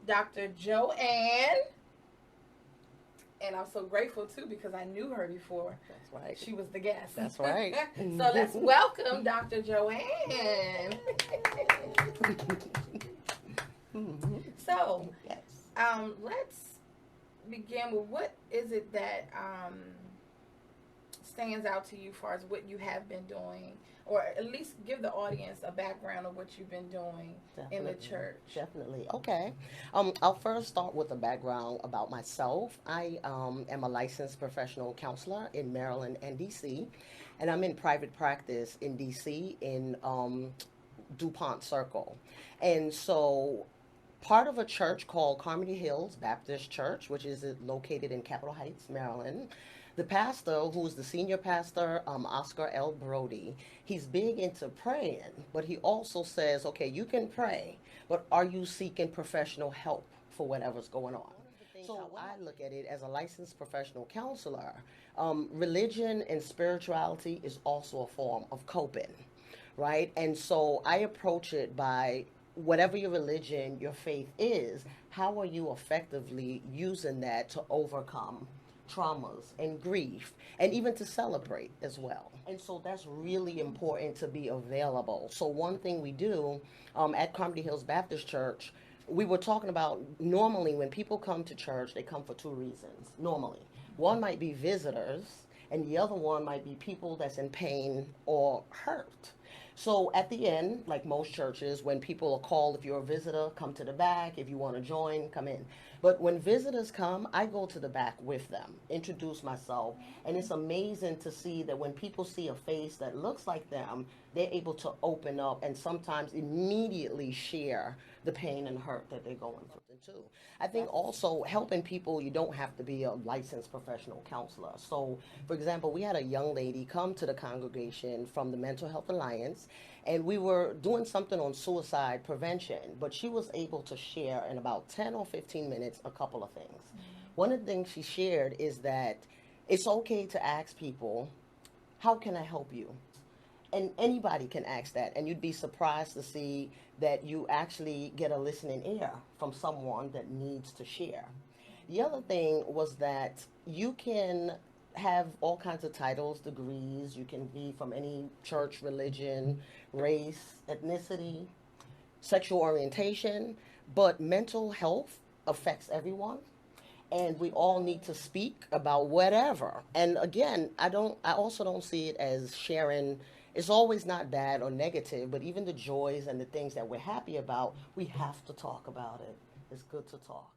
Dr. Joanne. And I'm so grateful too because I knew her before That's right. she was the guest. That's right. So let's welcome Dr. Joanne. So Yes. let's begin with what is it that stands out to you as far as what you have been doing, or at least give the audience a background of what you've been doing in the Definitely. church. Definitely. Okay. I'll first start with a background about myself. I am a licensed professional counselor in Maryland and DC, and I'm in private practice in DC in DuPont Circle. And so part of a church called Carmody Hills Baptist Church, which is located in Capitol Heights, Maryland. The pastor, who's the senior pastor, Oscar L. Brody, he's big into praying, but he also says, okay, you can pray, but are you seeking professional help for whatever's going on? So how I look at it as a licensed professional counselor, religion and spirituality is also a form of coping, right? And so I approach it by whatever your religion, your faith is, how are you effectively using that to overcome traumas and grief and even to celebrate as well? And so that's really important to be available. So, one thing we do at Carmody Hills Baptist Church, we were talking about normally when people come to church, they come for two reasons. Normally, one might be visitors, and the other one might be people that's in pain or hurt. So at the end, like most churches, when people are called, if you're a visitor, come to the back. If you want to join, come in. But when visitors come, I go to the back with them, introduce myself, and it's amazing to see that when people see a face that looks like them, they're able to open up and sometimes immediately share the pain and hurt that they're going through too. I think also helping people, you don't have to be a licensed professional counselor. So, for example, we had a young lady come to the congregation from the Mental Health Alliance, and we were doing something on suicide prevention, but she was able to share in about 10 or 15 minutes a couple of things. One of the things she shared is that it's okay to ask people, how can I help you? And anybody can ask that, and you'd be surprised to see that you actually get a listening ear from someone that needs to share. The other thing was that you can have all kinds of titles, degrees. You can be from any church, religion, race, ethnicity, sexual orientation, but mental health affects everyone, and we all need to speak about whatever. And again, I also don't see it as sharing. It's always not bad or negative, but even the joys and the things that we're happy about, we have to talk about it. It's good to talk.